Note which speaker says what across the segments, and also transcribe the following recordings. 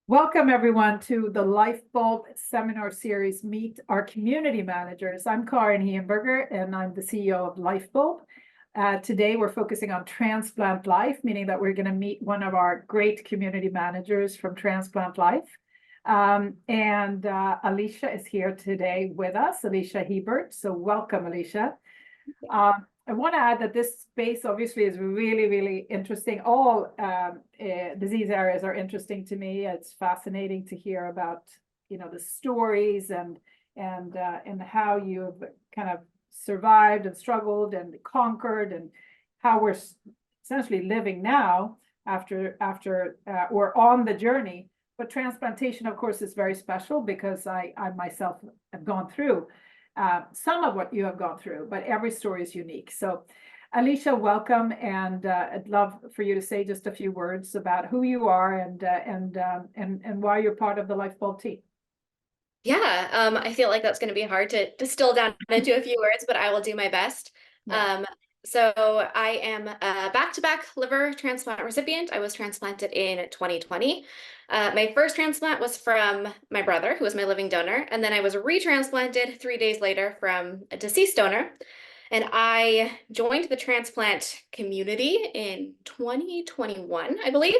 Speaker 1: Welcome everyone to the Life Bulb seminar series, Meet Our Community Managers. I'm Karin Heenberger and I'm the CEO of Life Bulb. Today we're focusing on TrasnplantLyfe, meaning that we're going to meet one of our great community managers from TrasnplantLyfe. Alisha is here today with us, Alisha Hebert. So welcome, Alisha. I want to add that this space obviously is really, really interesting. All disease areas are interesting to me. It's fascinating to hear about, the stories and how you've kind of survived and struggled and conquered, and how we're essentially living now after we're on the journey. But transplantation, of course, is very special because I myself have gone through some of what you have gone through, but every story is unique. So Alisha, welcome, and I'd love for you to say just a few words about who you are and why you're part of the Life Bulb team.
Speaker 2: Yeah, I feel like that's going to be hard to distill down into a few words, but I will do my best.
Speaker 1: Yeah.
Speaker 2: So I am a back-to-back liver transplant recipient. I was transplanted in 2020. My first transplant was from my brother, who was my living donor, and then I was retransplanted 3 days later from a deceased donor. And I joined the transplant community in 2021, I believe.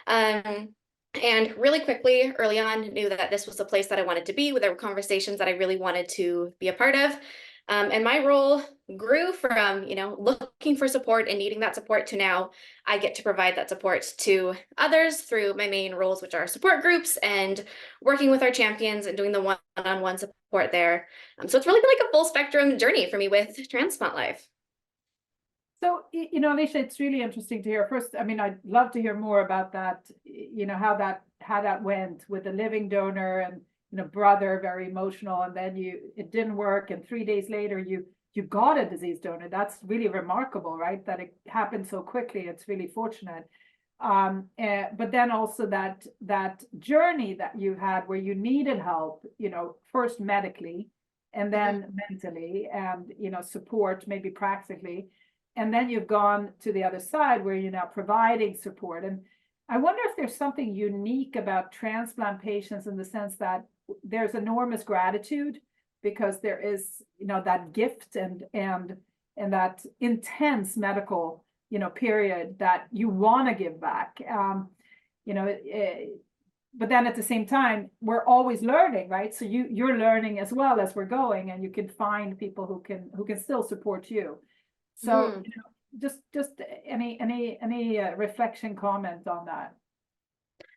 Speaker 2: And really quickly, early on, knew that this was the place that I wanted to be, where there were conversations that I really wanted to be a part of. And my role grew from, looking for support and needing that support to now I get to provide that support to others through my main roles, which are support groups and working with our champions and doing the one-on-one support there. So it's really been like a full spectrum journey for me with TrasnplantLyfe.
Speaker 1: So, Alicia, it's really interesting to hear. First, I mean, I'd love to hear more about that, how that went with the living donor and, brother, very emotional, and then it didn't work. And 3 days later, you got a disease donor. That's really remarkable, right? That it happened so quickly. It's really fortunate. But then also that journey that you had where you needed help, first medically and then mentally and, support, maybe practically. And then you've gone to the other side where you're now providing support. And I wonder if there's something unique about transplant patients in the sense that there's enormous gratitude because there is, that gift and that intense medical, period that you want to give back. But then at the same time, we're always learning, right? So you're learning as well as we're going, and you can find people who can still support you. So, just any reflection, comment on that?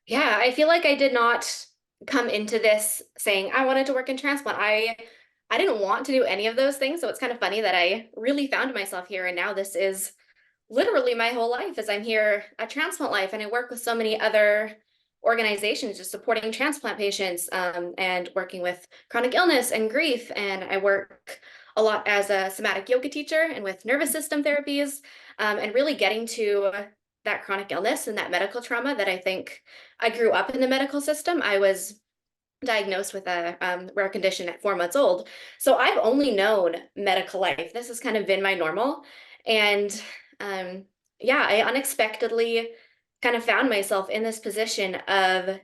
Speaker 2: Yeah, I feel like I did not come into this saying I wanted to work in transplant. I didn't want to do any of those things. So it's kind of funny that I really found myself here. And now this is literally my whole life as I'm here at TrasnplantLyfe. And I work with so many other organizations just supporting transplant patients and working with chronic illness and grief. And I work a lot as a somatic yoga teacher and with nervous system therapies and really getting to that chronic illness and that medical trauma that I think I grew up in the medical system. I was diagnosed with a rare condition at 4 months old. So I've only known medical life. This has kind of been my normal. And yeah, I unexpectedly kind of found myself in this position of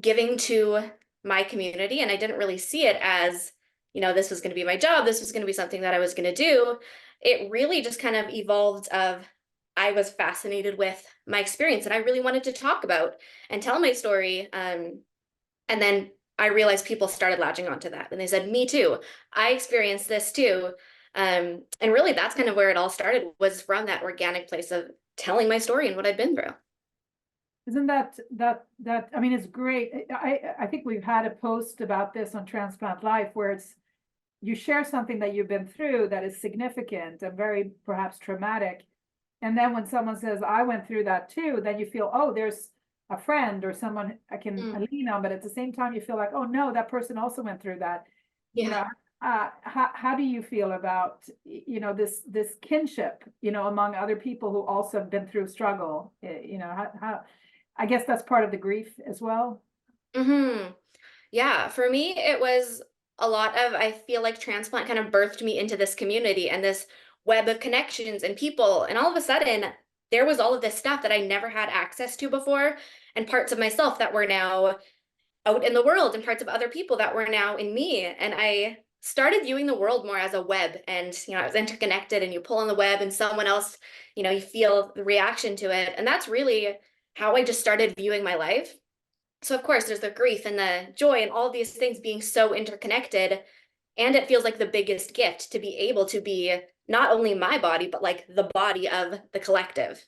Speaker 2: giving to my community. And I didn't really see it as, this was going to be my job. This was going to be something that I was going to do. It really just kind of evolved of I was fascinated with my experience and I really wanted to talk about and tell my story. And then I realized people started latching onto that and they said, me too. I experienced this too. And really that's kind of where it all started, was from that organic place of telling my story and what I'd been through.
Speaker 1: Isn't that I mean, it's great. I think we've had a post about this on TrasnplantLyfe where it's you share something that you've been through that is significant and very perhaps traumatic. And then when someone says, I went through that too, then you feel, oh, there's a friend or someone I can lean on. But at the same time, you feel like, oh no, that person also went through that.
Speaker 2: Yeah.
Speaker 1: How do you feel about, this kinship, among other people who also have been through struggle? How I guess that's part of the grief as well.
Speaker 2: Yeah, for me, it was a lot of, I feel like transplant kind of birthed me into this community and this web of connections and people. And all of a sudden, there was all of this stuff that I never had access to before. and parts of myself that were now out in the world and parts of other people that were now in me. And I started viewing the world more as a web, and it was interconnected, and you pull on the web and someone else, you feel the reaction to it. And that's really how I just started viewing my life. So of course there's the grief and the joy and all these things being so interconnected. And it feels like the biggest gift to be able to be not only my body, but like the body of the collective.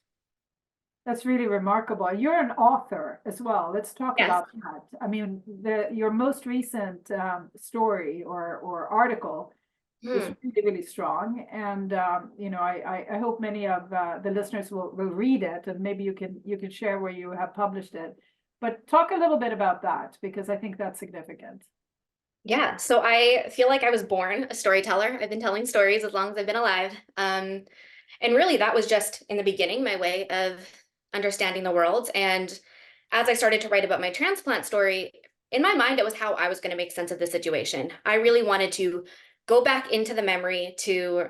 Speaker 1: That's really remarkable. You're an author as well. Let's talk
Speaker 2: Yes.
Speaker 1: about that. I mean, your most recent story or article is really, really strong. And I hope many of the listeners will read it, and maybe you can share where you have published it. But talk a little bit about that, because I think that's significant.
Speaker 2: Yeah, so I feel like I was born a storyteller. I've been telling stories as long as I've been alive. And really, that was just in the beginning my way of understanding the world. And as I started to write about my transplant story, in my mind, it was how I was going to make sense of the situation. I really wanted to go back into the memory to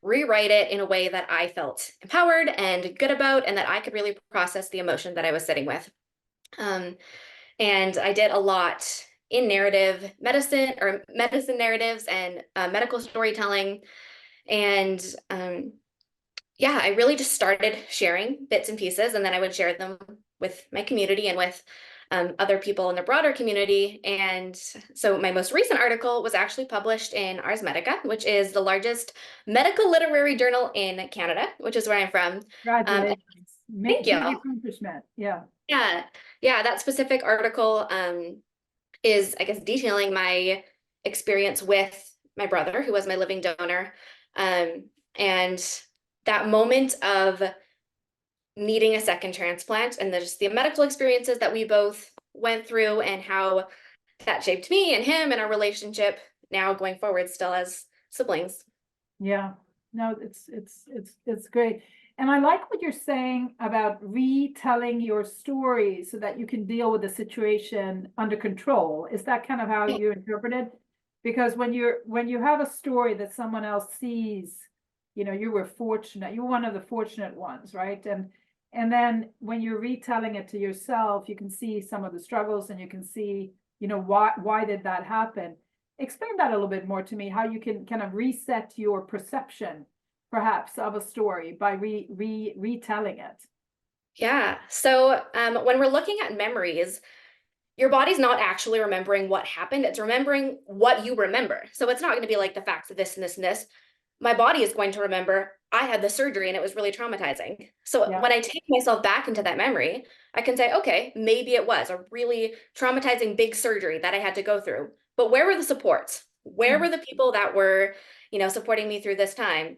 Speaker 2: rewrite it in a way that I felt empowered and good about, and that I could really process the emotion that I was sitting with. And I did a lot in narrative medicine, or medicine narratives, and medical storytelling. And yeah, I really just started sharing bits and pieces, and then I would share them with my community and with other people in the broader community. And so my most recent article was actually published in Ars Medica, which is the largest medical literary journal in Canada, which is where I'm from.
Speaker 1: Congratulations.
Speaker 2: Thank you.
Speaker 1: Big accomplishment. Yeah.
Speaker 2: Yeah, that specific article is, I guess, detailing my experience with my brother, who was my living donor, and that moment of needing a second transplant, and just the medical experiences that we both went through, and how that shaped me and him and our relationship now going forward, still as siblings.
Speaker 1: Yeah. No, it's great. And I like what you're saying about retelling your story so that you can deal with the situation under control. Is that kind of how you interpret it? Because when you have a story that someone else sees, you were fortunate, you're one of the fortunate ones, right? And then when you're retelling it to yourself, you can see some of the struggles, and you can see, why did that happen? Explain that a little bit more to me, how you can kind of reset your perception perhaps of a story by retelling it.
Speaker 2: Yeah. So when we're looking at memories, your body's not actually remembering what happened. It's remembering what you remember. So it's not going to be like the facts of this and this and this. My body is going to remember, I had the surgery and it was really traumatizing. So
Speaker 1: Yeah.
Speaker 2: when I take myself back into that memory, I can say, okay, maybe it was a really traumatizing big surgery that I had to go through. But where were the supports? Where were the people that were, supporting me through this time?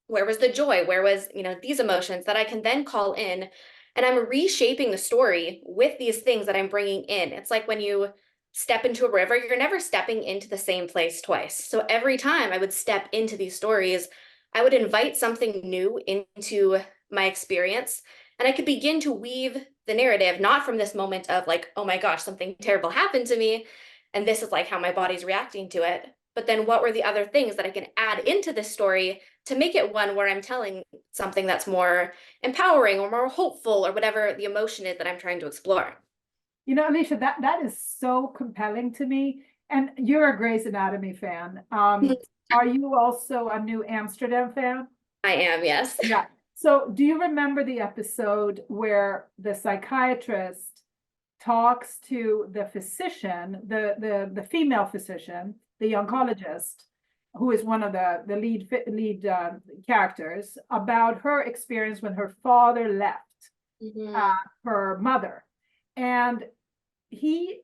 Speaker 2: Where was the joy? Where was, these emotions that I can then call in, and I'm reshaping the story with these things that I'm bringing in. It's like when you step into a river, you're never stepping into the same place twice. So every time I would step into these stories, I would invite something new into my experience, and I could begin to weave the narrative, not from this moment of like, oh my gosh, something terrible happened to me, and this is like how my body's reacting to it. But then what were the other things that I can add into this story to make it one where I'm telling something that's more empowering or more hopeful, or whatever the emotion is that I'm trying to explore.
Speaker 1: Alisha, that is so compelling to me. And you're a Grey's Anatomy fan. Are you also a New Amsterdam fan?
Speaker 2: I am, yes.
Speaker 1: Yeah. So do you remember the episode where the psychiatrist talks to the physician, the female physician, the oncologist, who is one of the lead characters, about her experience when her father left her mother, and she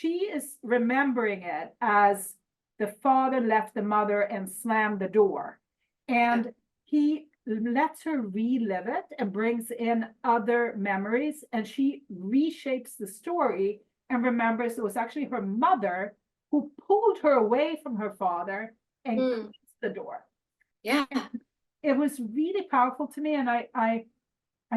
Speaker 1: is remembering it as the father left the mother and slammed the door, and he lets her relive it and brings in other memories, and she reshapes the story and remembers it was actually her mother who pulled her away from her father and closed the door.
Speaker 2: Yeah.
Speaker 1: It was really powerful to me, and I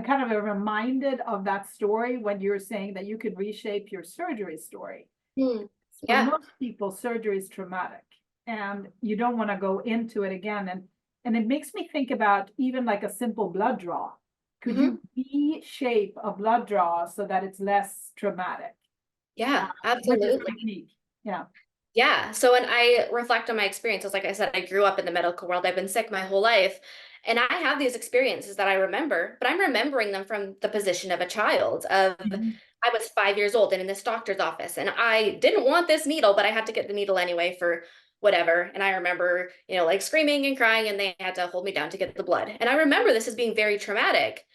Speaker 1: kind of am reminded of that story when you're saying that you could reshape your surgery story. For most people, surgery is traumatic, and you don't want to go into it again. And it makes me think about even like a simple blood draw. could you reshape a blood draw so that it's less traumatic?
Speaker 2: Yeah,
Speaker 1: Which is
Speaker 2: absolutely.
Speaker 1: unique. Yeah.
Speaker 2: Yeah. So when I reflect on my experiences, like I said, I grew up in the medical world. I've been sick my whole life. And I have these experiences that I remember, but I'm remembering them from the position of a child, of
Speaker 1: Mhm.
Speaker 2: I was 5 years old and in this doctor's office, and I didn't want this needle, but I had to get the needle anyway for whatever. And I remember, like screaming and crying, and they had to hold me down to get the blood. And I remember this as being very traumatic.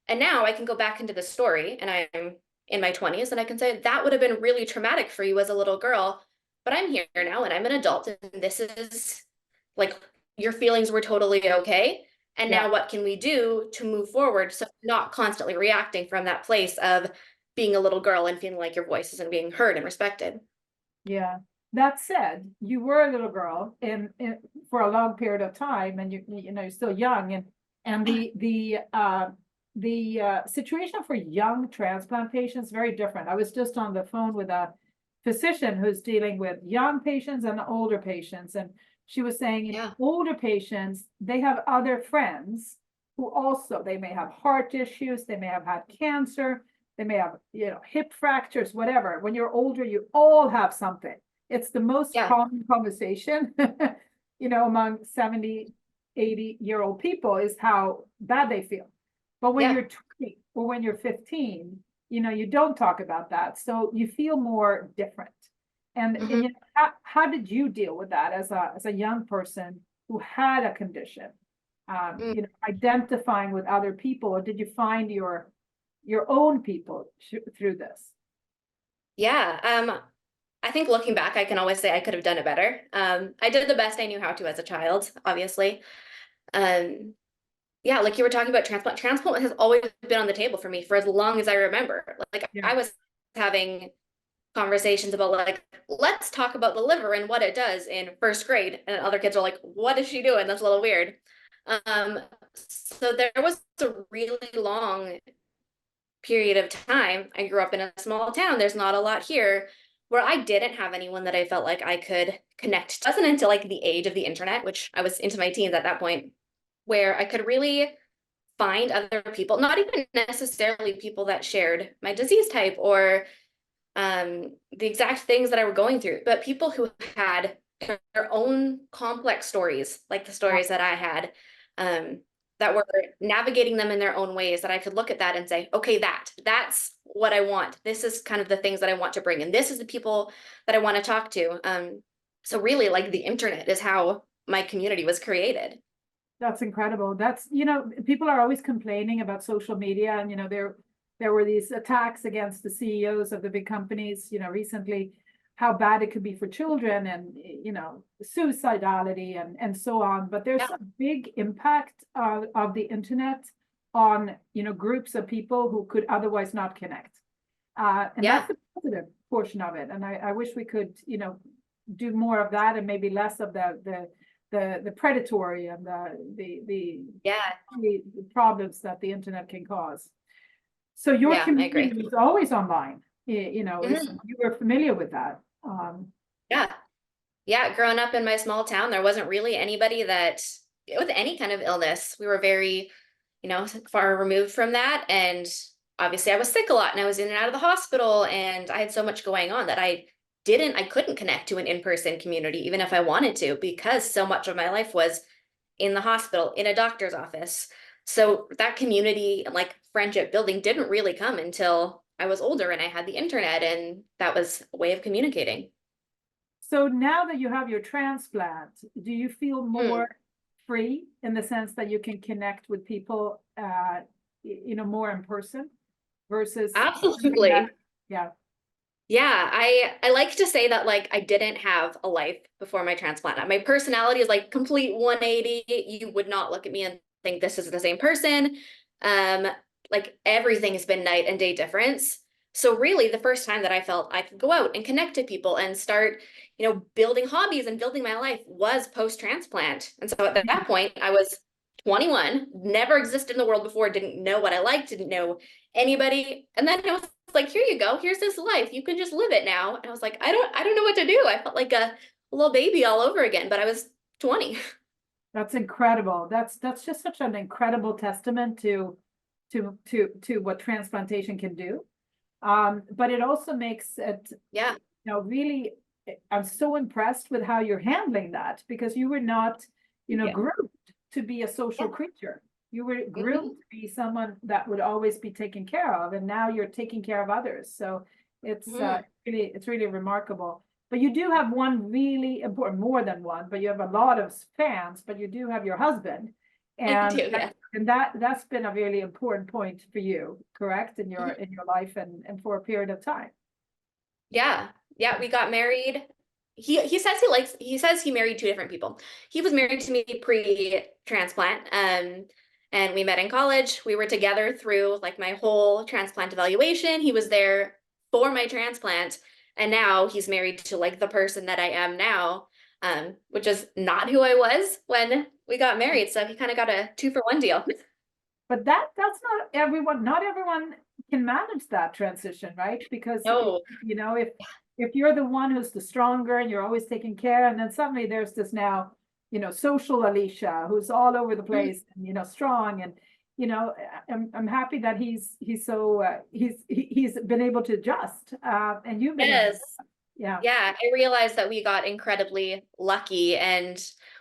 Speaker 2: And now I can go back into the story, and I'm in my 20s, and I can say that would have been really traumatic for you as a little girl, but I'm here now and I'm an adult, and this is like your feelings were totally okay. And
Speaker 1: Yeah.
Speaker 2: now what can we do to move forward, so not constantly reacting from that place of being a little girl and feeling like your voice isn't being heard and respected.
Speaker 1: Yeah. That said, you were a little girl for a long period of time, and you're still young, and the situation for young transplant patients is very different. I was just on the phone with a physician who's dealing with young patients and older patients, and she was saying in
Speaker 2: Yeah.
Speaker 1: older patients, they have other friends who also, they may have heart issues, they may have had cancer, they may have, hip fractures, whatever. When you're older, you all have something. It's the most
Speaker 2: Yeah.
Speaker 1: common conversation, among 70, 80-year-old people, is how bad they feel. But when
Speaker 2: Yeah.
Speaker 1: you're 20 or when you're 15, you don't talk about that. So you feel more different. And,
Speaker 2: Hmm.
Speaker 1: how did you deal with that as a young person who had a condition? Identifying with other people, or did you find your own people through this?
Speaker 2: Yeah. I think looking back, I can always say I could have done it better. I did the best I knew how to as a child, obviously. Um, yeah, like you were talking about transplant. Transplant has always been on the table for me for as long as I remember. Like
Speaker 1: Yeah.
Speaker 2: I was having conversations about like, let's talk about the liver and what it does in first grade. And other kids are like, what is she doing? That's a little weird. Um, so there was a really long period of time. I grew up in a small town. There's not a lot here where I didn't have anyone that I felt like I could connect to. It wasn't until like the age of the internet, which I was into my teens at that point, where I could really find other people, not even necessarily people that shared my disease type or the exact things that I were going through, but people who had their own complex stories, like the
Speaker 1: Yeah.
Speaker 2: stories that I had, um, that were navigating them in their own ways, that I could look at that and say, okay, that's what I want. This is kind of the things that I want to bring. And this is the people that I want to talk to. So really like the internet is how my community was created.
Speaker 1: That's incredible. That's, people are always complaining about social media, and, there were these attacks against the CEOs of the big companies, recently, how bad it could be for children, and, suicidality and so on. But there's
Speaker 2: Yeah.
Speaker 1: a big impact of the internet on, groups of people who could otherwise not connect. And
Speaker 2: Yeah.
Speaker 1: that's the positive portion of it. And I wish we could, do more of that, and maybe less of the predatory and
Speaker 2: Yeah.
Speaker 1: the problems that the internet can cause. So your
Speaker 2: Yeah. I agree.
Speaker 1: community was always online,
Speaker 2: Mhm.
Speaker 1: you were familiar with that.
Speaker 2: Yeah. Yeah, growing up in my small town, there wasn't really anybody that with any kind of illness. We were very, far removed from that. And obviously, I was sick a lot and I was in and out of the hospital. And I had so much going on that I couldn't connect to an in person community, even if I wanted to, because so much of my life was in the hospital, in a doctor's office. So that community and like friendship building didn't really come until I was older and I had the internet, and that was a way of communicating.
Speaker 1: So now that you have your transplant, do you feel
Speaker 2: Hmm.
Speaker 1: more free in the sense that you can connect with people, more in person versus something that,
Speaker 2: Absolutely.
Speaker 1: yeah,
Speaker 2: Yeah, I like to say that like I didn't have a life before my transplant. My personality is like complete 180. You would not look at me and think this is the same person. Um, like everything has been night and day difference. So really the first time that I felt I could go out and connect to people and start, building hobbies and building my life was post-transplant. And so at that point I was 21, never existed in the world before, didn't know what I liked, didn't know anybody. And then it was like, here you go, here's this life, you can just live it now. And I was like, I don't know what to do. I felt like a little baby all over again, but I was 20.
Speaker 1: that's incredible. That's just such an incredible testament to to what transplantation can do. But it also makes it,
Speaker 2: Yeah.
Speaker 1: really, I'm so impressed with how you're handling that, because you were not,
Speaker 2: Yeah.
Speaker 1: groomed to be a social
Speaker 2: Yeah.
Speaker 1: creature. You were
Speaker 2: Mhm.
Speaker 1: groomed to be someone that would always be taken care of, and now you're taking care of others. So it's
Speaker 2: Mhm.
Speaker 1: it's really remarkable. But you do have one really important, more than one, but you have a lot of fans, but you do have your husband.
Speaker 2: I
Speaker 1: And
Speaker 2: do, yeah.
Speaker 1: that's been a really important point for you, correct, in
Speaker 2: Mhm.
Speaker 1: your life, and for a period of time.
Speaker 2: Yeah. Yeah, we got married. He says he says he married two different people. He was married to me pre-transplant. And we met in college. We were together through like my whole transplant evaluation. He was there for my transplant. And now he's married to like the person that I am now, which is not who I was when we got married. So he kind of got a 2-for-1 deal.
Speaker 1: But that's not everyone can manage that transition, right? Because
Speaker 2: No.
Speaker 1: if you're the one who's the stronger and you're always taking care, and then suddenly there's this now, social Alisha who's all over the
Speaker 2: Mm.
Speaker 1: place, and strong, and I'm happy that he's so he's been able to adjust, and you've been able to,
Speaker 2: Yes.
Speaker 1: yeah.
Speaker 2: Yeah, I realized that we got incredibly lucky and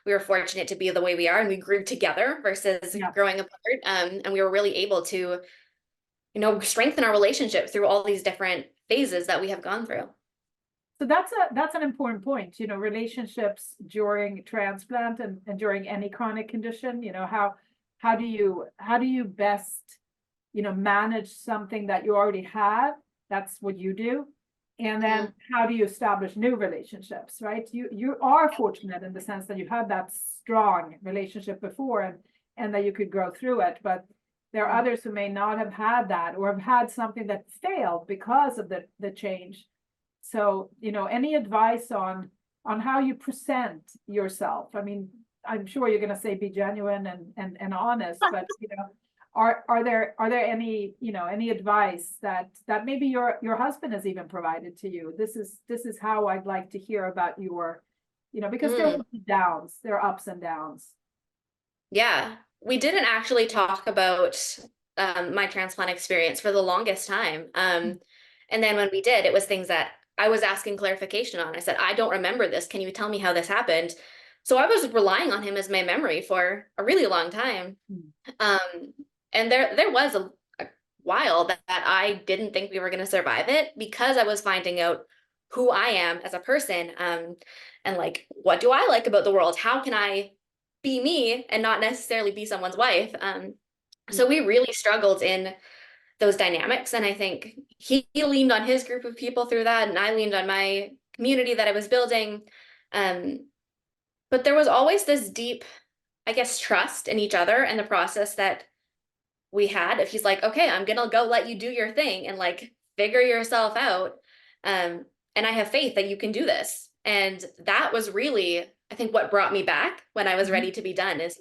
Speaker 2: we were fortunate to be the way we are and we grew together versus
Speaker 1: Yeah.
Speaker 2: growing apart. And we were really able to, strengthen our relationship through all these different phases that we have gone through.
Speaker 1: So that's an important point, relationships during transplant, and during any chronic condition, how do you best, manage something that you already have? That's what you do. And then
Speaker 2: Mhm.
Speaker 1: how do you establish new relationships, right? You are fortunate in the sense that you had that strong relationship before, and that you could grow through it. But there are others who may not have had that, or have had something that failed because of the change. So, any advice on how you present yourself? I mean, I'm sure you're gonna say be genuine and honest, but are there any, any advice that maybe your husband has even provided to you? This is how I'd like to hear about your, because there
Speaker 2: Mm.
Speaker 1: will be downs, there are ups and downs.
Speaker 2: Yeah, we didn't actually talk about my transplant experience for the longest time. And then when we did, it was things that I was asking clarification on. I said, I don't remember this. Can you tell me how this happened? So I was relying on him as my memory for a really long time.
Speaker 1: Mm.
Speaker 2: Um, and there was a while that I didn't think we were going to survive it because I was finding out who I am as a person. And like, what do I like about the world? How can I be me and not necessarily be someone's wife? So we really struggled in those dynamics. And I think he leaned on his group of people through that, and I leaned on my community that I was building. But there was always this deep, I guess, trust in each other and the process that we had. If he's like, okay, I'm gonna go let you do your thing and like figure yourself out. And I have faith that you can do this. And that was really, I think, what brought me back when I was
Speaker 1: Mhm.
Speaker 2: ready to be done is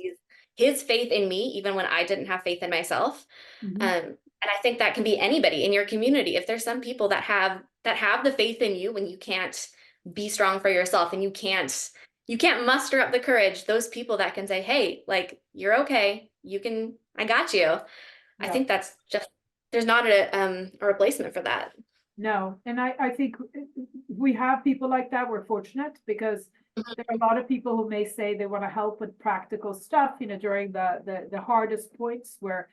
Speaker 2: his faith in me, even when I didn't have faith in myself.
Speaker 1: Mhm.
Speaker 2: And I think that can be anybody in your community. If there's some people that have the faith in you when you can't be strong for yourself and you can't muster up the courage, those people that can say, hey, like, you're okay, you can, I got you. I
Speaker 1: Yeah.
Speaker 2: think that's just, there's not a replacement for that.
Speaker 1: No, and I think we have people like that. We're fortunate because
Speaker 2: Mhm.
Speaker 1: there are a lot of people who may say they want to help with practical stuff, during the hardest points where,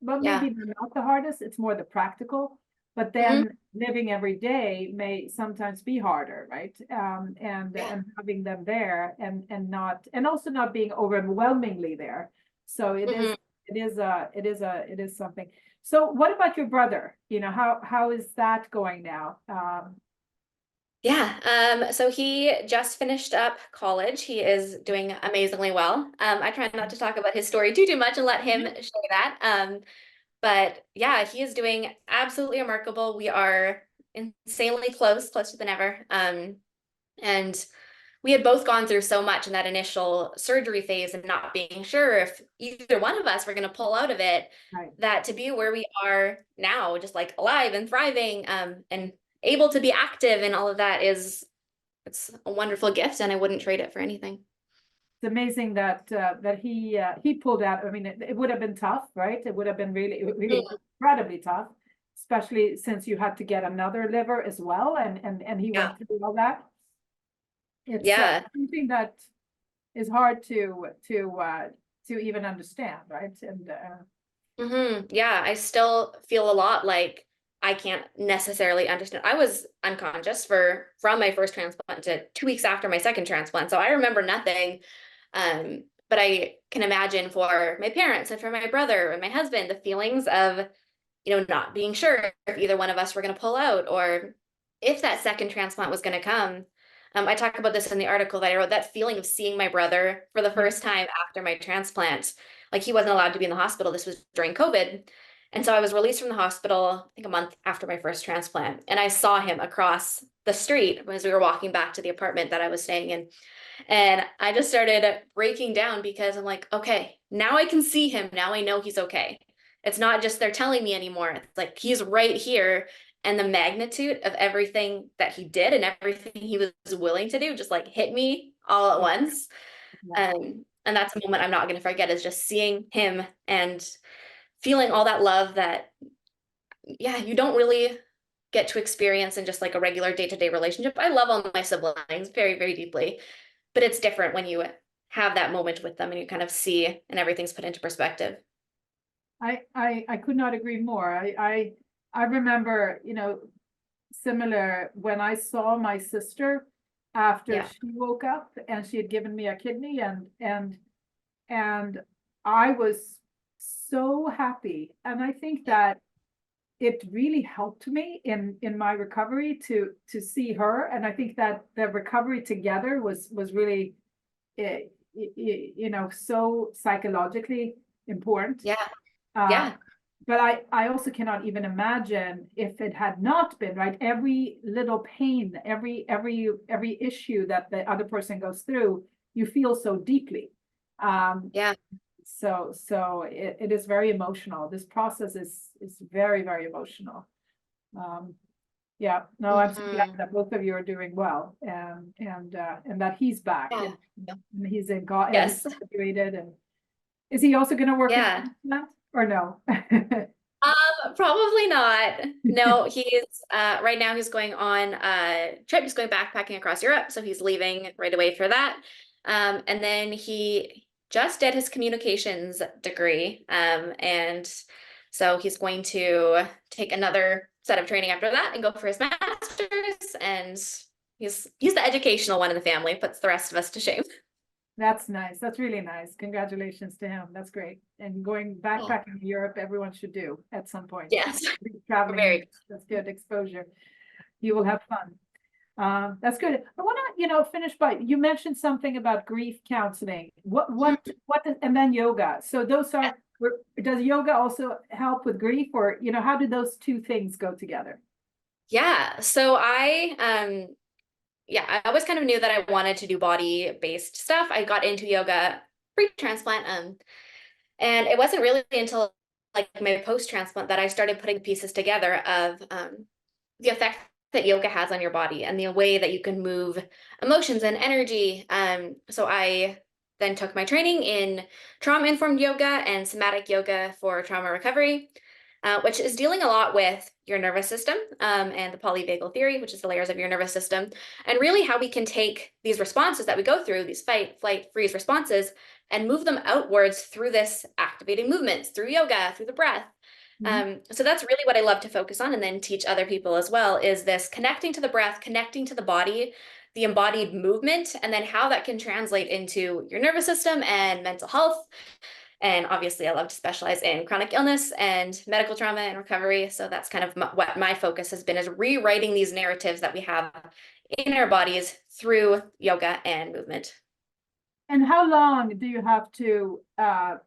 Speaker 1: well,
Speaker 2: Yeah.
Speaker 1: maybe they're not the hardest, it's more the practical. But
Speaker 2: Hmm.
Speaker 1: then living every day may sometimes be harder, right?
Speaker 2: Yeah.
Speaker 1: And having them there, and also not being overwhelmingly there. So
Speaker 2: Hmm.
Speaker 1: it is something. So what about your brother? How is that going now?
Speaker 2: Yeah. So he just finished up college. He is doing amazingly well. I try not to talk about his story too much and let him share that. But yeah, he is doing absolutely remarkable. We are insanely close, closer than ever. And we had both gone through so much in that initial surgery phase and not being sure if either one of us were going to pull out of it,
Speaker 1: Right.
Speaker 2: that to be where we are now, just like alive and thriving, and able to be active and all of that it's a wonderful gift and I wouldn't trade it for anything.
Speaker 1: it's amazing that that he pulled out. I mean, it would have been tough, right? It would have been really incredibly tough, especially since you had to get another liver as well, and he
Speaker 2: Yeah.
Speaker 1: went through all that. It's
Speaker 2: Yeah.
Speaker 1: something that is hard to even understand, right? And
Speaker 2: Yeah, I still feel a lot like I can't necessarily understand. I was unconscious from my first transplant to 2 weeks after my second transplant, so I remember nothing. But I can imagine for my parents and for my brother and my husband, the feelings of, not being sure if either one of us were going to pull out or if that second transplant was going to come. I talk about this in the article that I wrote, that feeling of seeing my brother for the
Speaker 1: yeah,
Speaker 2: first time after my transplant. Like he wasn't allowed to be in the hospital. This was during COVID. And so I was released from the hospital, I think a month after my first transplant. And I saw him across the street as we were walking back to the apartment that I was staying in. And I just started breaking down because I'm like, okay, now I can see him. Now I know he's okay. It's not just they're telling me anymore. It's like he's right here. And the magnitude of everything that he did and everything he was willing to do just like hit me all at once.
Speaker 1: yeah.
Speaker 2: And that's a moment I'm not going to forget, is just seeing him and feeling all that love that, yeah, you don't really get to experience in just like a regular day-to-day relationship. I love all my siblings very, very deeply, but it's different when you have that moment with them and you kind of see and everything's put into perspective.
Speaker 1: I could not agree more. I remember, similar when I saw my sister after
Speaker 2: Yeah.
Speaker 1: she woke up and she had given me a kidney, and I was so happy. And I think that it really helped me in my recovery to see her. And I think that the recovery together was really so psychologically important.
Speaker 2: Yeah.
Speaker 1: Uh,
Speaker 2: Yeah.
Speaker 1: but I also cannot even imagine if it had not been, right? Every little pain, every issue that the other person goes through, you feel so deeply.
Speaker 2: Yeah.
Speaker 1: So it is very emotional. This process is very, very emotional. Um, yeah, no, I'm so glad
Speaker 2: Hmm.
Speaker 1: that both of you are doing well, and that he's back,
Speaker 2: Yeah.
Speaker 1: and he's in God, he's
Speaker 2: Yes.
Speaker 1: graduated, and is he also going to work in
Speaker 2: Yeah.
Speaker 1: that or no?
Speaker 2: Probably not. No, he's right now he's going on a trip. He's going backpacking across Europe, so he's leaving right away for that. And then he just did his communications degree. And so he's going to take another set of training after that and go for his master's. And he's the educational one in the family, puts the rest of us to shame.
Speaker 1: That's nice. That's really nice. Congratulations to him. That's great. And going
Speaker 2: Oh,
Speaker 1: backpacking in Europe, everyone should do at some point.
Speaker 2: yes,
Speaker 1: Traveling,
Speaker 2: very.
Speaker 1: that's good exposure. You will have fun. That's good. I want to, finish by, you mentioned something about grief counseling. And then yoga. So those are, does yoga also help with grief, or, how do those two things go together?
Speaker 2: Yeah. So I always kind of knew that I wanted to do body-based stuff. I got into yoga pre-transplant, and it wasn't really until like my post-transplant that I started putting pieces together of the effect that yoga has on your body and the way that you can move emotions and energy. So I then took my training in trauma-informed yoga and somatic yoga for trauma recovery, which is dealing a lot with your nervous system, and the polyvagal theory, which is the layers of your nervous system, and really how we can take these responses that we go through, these fight, flight, freeze responses, and move them outwards through this activating movements, through yoga, through the breath.
Speaker 1: Mhm.
Speaker 2: So that's really what I love to focus on and then teach other people as well, is this connecting to the breath, connecting to the body, the embodied movement, and then how that can translate into your nervous system and mental health. And obviously, I love to specialize in chronic illness and medical trauma and recovery. So that's kind of what my focus has been, is rewriting these narratives that we have in our bodies through yoga and movement.
Speaker 1: And how long do you have to, how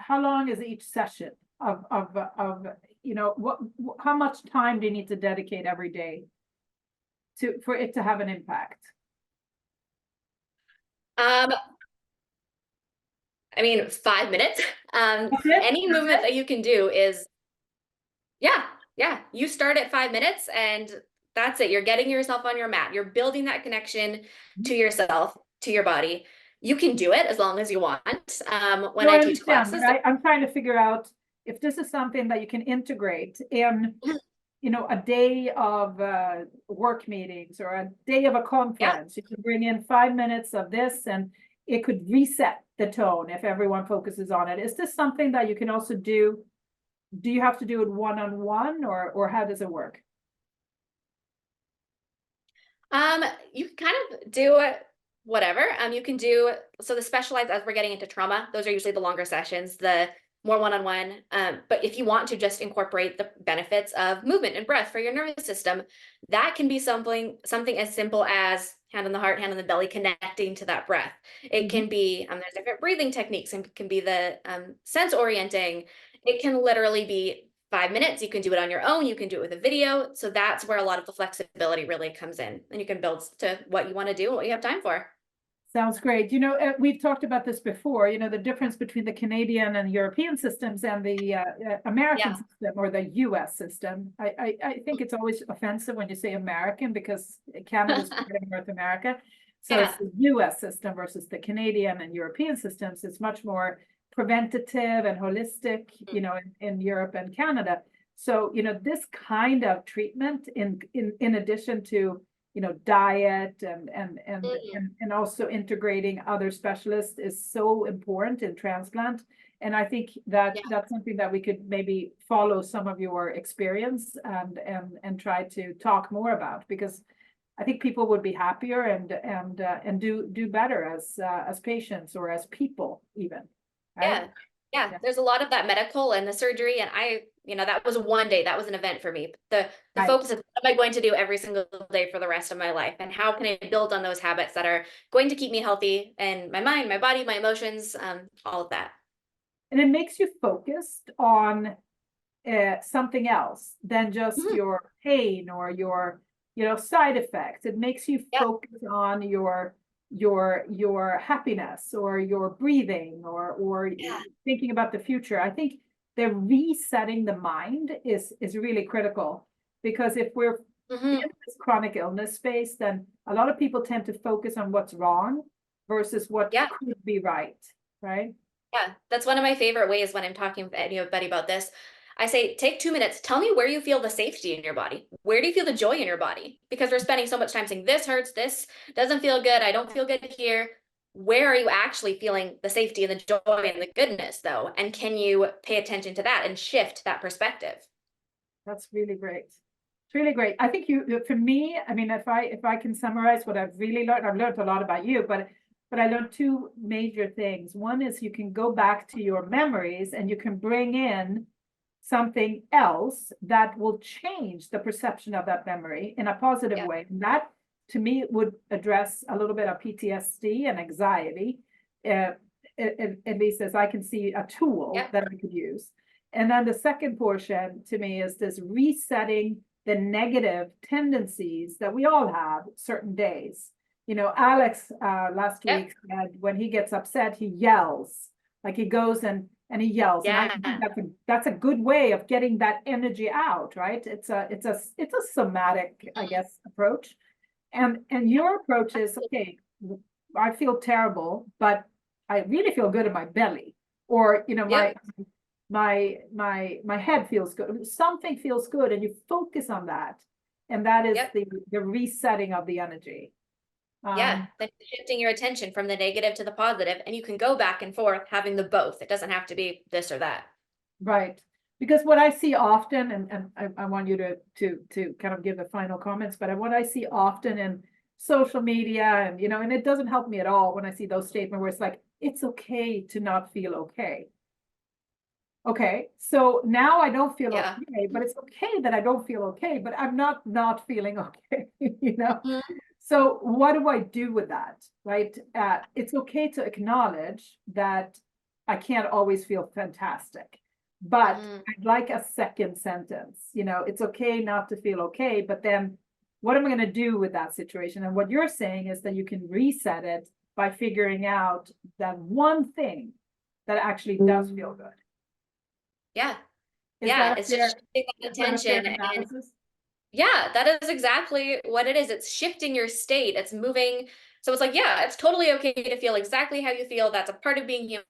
Speaker 1: long is each session of, how much time do you need to dedicate every day for it to have an impact?
Speaker 2: Um, I mean, 5 minutes.
Speaker 1: That's it?
Speaker 2: Any
Speaker 1: That's
Speaker 2: movement
Speaker 1: it?
Speaker 2: that you can do is, yeah, yeah. You start at 5 minutes and that's it. You're getting yourself on your mat. You're building that connection to yourself, to your body. You can do it as long as you want. When
Speaker 1: No,
Speaker 2: I
Speaker 1: I
Speaker 2: teach
Speaker 1: understand,
Speaker 2: classes,
Speaker 1: but I'm trying to figure out if this is something that you can integrate in, a day of work meetings or a day of a
Speaker 2: yeah.
Speaker 1: conference. You can bring in 5 minutes of this and it could reset the tone if everyone focuses on it. Is this something that you can also do? Do you have to do it one-on-one or how does it work?
Speaker 2: You can kind of do whatever. You can do so the specialized as we're getting into trauma, those are usually the longer sessions, the more one-on-one. But if you want to just incorporate the benefits of movement and breath for your nervous system, that can be something as simple as hand on the heart, hand on the belly, connecting to that breath. It
Speaker 1: Mhm.
Speaker 2: can be there's different breathing techniques, and it can be the sense orienting. It can literally be 5 minutes. You can do it on your own. You can do it with a video. So that's where a lot of the flexibility really comes in. And you can build to what you want to do and what you have time for.
Speaker 1: Sounds great. We've talked about this before, the difference between the Canadian and European systems and the American
Speaker 2: Yeah.
Speaker 1: system or the US system. I think it's always offensive when you say American because Canada's part of North America. So
Speaker 2: Yeah.
Speaker 1: it's the US system versus the Canadian and European systems. It's much more preventative and holistic, in Europe and Canada. So, this kind of treatment in addition to diet and also integrating other specialists is so important in transplant. And I think that
Speaker 2: Yeah.
Speaker 1: that's something that we could maybe follow some of your experience and try to talk more about, because I think people would be happier and do better as patients or as people even, right?
Speaker 2: Yeah. Yeah.
Speaker 1: Yeah.
Speaker 2: There's a lot of that medical and the surgery. And that was one day, that was an event for me. The
Speaker 1: Right.
Speaker 2: focus is what am I going to do every single day for the rest of my life? And how can I build on those habits that are going to keep me healthy and my mind, my body, my emotions, all of that.
Speaker 1: And it makes you focused on something else than just
Speaker 2: Mhm.
Speaker 1: your pain or your side effects. It makes you
Speaker 2: Yeah.
Speaker 1: focus on your happiness or your breathing or
Speaker 2: Yeah.
Speaker 1: thinking about the future. I think the resetting the mind is really critical, because if we're in
Speaker 2: Hmm.
Speaker 1: this chronic illness space, then a lot of people tend to focus on what's wrong versus what
Speaker 2: Yeah.
Speaker 1: could be right?
Speaker 2: Yeah, that's one of my favorite ways when I'm talking with anybody about this. I say, take 2 minutes. Tell me where you feel the safety in your body. Where do you feel the joy in your body? Because we're spending so much time saying, this hurts, this doesn't feel good, I don't feel good here. Where are you actually feeling the safety and the joy and the goodness, though? And can you pay attention to that and shift that perspective?
Speaker 1: That's really great. It's really great. I think for me, I mean, if I can summarize what I've really learned, I've learned a lot about you, but I learned two major things. One is you can go back to your memories and you can bring in something else that will change the perception of that memory in a positive
Speaker 2: Yeah.
Speaker 1: way. And that to me would address a little bit of PTSD and anxiety, uh, at least as I can see a tool
Speaker 2: Yeah.
Speaker 1: that I could use. And then the second portion to me is this resetting the negative tendencies that we all have certain days. Alex last
Speaker 2: Yeah.
Speaker 1: week said when he gets upset, he yells. Like he goes and he yells. And I
Speaker 2: Yeah.
Speaker 1: think that's a good way of getting that energy out, right? It's a somatic, I guess, approach. And your approach is, okay, I feel terrible, but I really feel good in my belly. Or,
Speaker 2: Yep.
Speaker 1: my head feels good. Something feels good, and you focus on that. And that is
Speaker 2: Yep.
Speaker 1: the resetting of the energy.
Speaker 2: Yeah.
Speaker 1: Um,
Speaker 2: Then shifting your attention from the negative to the positive, and you can go back and forth having the both. It doesn't have to be this or that.
Speaker 1: right. Because what I see often, and I want you to kind of give the final comments, but what I see often in social media and it doesn't help me at all when I see those statements where it's like, it's okay to not feel okay. Okay, so now I don't feel
Speaker 2: Yeah.
Speaker 1: okay, but it's okay that I don't feel okay, but I'm not feeling okay, you know?
Speaker 2: Mhm.
Speaker 1: So what do I do with that, right? It's okay to acknowledge that I can't always feel fantastic, but
Speaker 2: Mhm.
Speaker 1: I'd like a second sentence, it's okay not to feel okay, but then what am I gonna do with that situation? And what you're saying is that you can reset it by figuring out that one thing that actually does feel good.
Speaker 2: Yeah.
Speaker 1: Is
Speaker 2: Yeah.
Speaker 1: that a
Speaker 2: It's just
Speaker 1: fair,
Speaker 2: shifting that
Speaker 1: is that a fair
Speaker 2: attention. And
Speaker 1: analysis?
Speaker 2: yeah, that is exactly what it is. It's shifting your state. It's moving. So it's like, yeah, it's totally okay to feel exactly how you feel. That's a part of being human.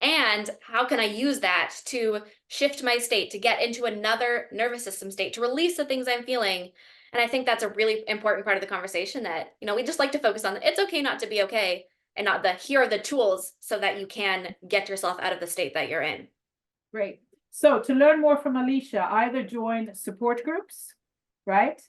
Speaker 2: And how can I use that to shift my state, to get into another nervous system state, to release the things I'm feeling? And I think that's a really important part of the conversation that, we just like to focus on. It's okay not to be okay, and not the here are the tools so that you can get yourself out of the state that you're in.
Speaker 1: Great. So to learn more from Alisha, either join support groups, right?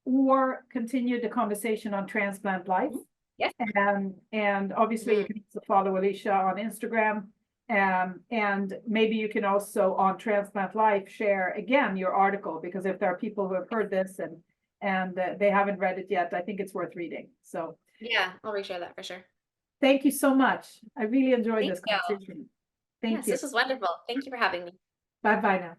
Speaker 1: Or continue the conversation on Transplant Life.
Speaker 2: Yes.
Speaker 1: And obviously you can also follow Alisha on Instagram. And maybe you can also on Transplant Life share again your article, because if there are people who have heard this and they haven't read it yet, I think it's worth reading. So
Speaker 2: yeah, I'll reshare that for sure.
Speaker 1: Thank you so much. I really enjoyed
Speaker 2: Thank
Speaker 1: this
Speaker 2: you.
Speaker 1: conversation. Thank
Speaker 2: Yes,
Speaker 1: you.
Speaker 2: this was wonderful. Thank you for having me.
Speaker 1: Bye bye now.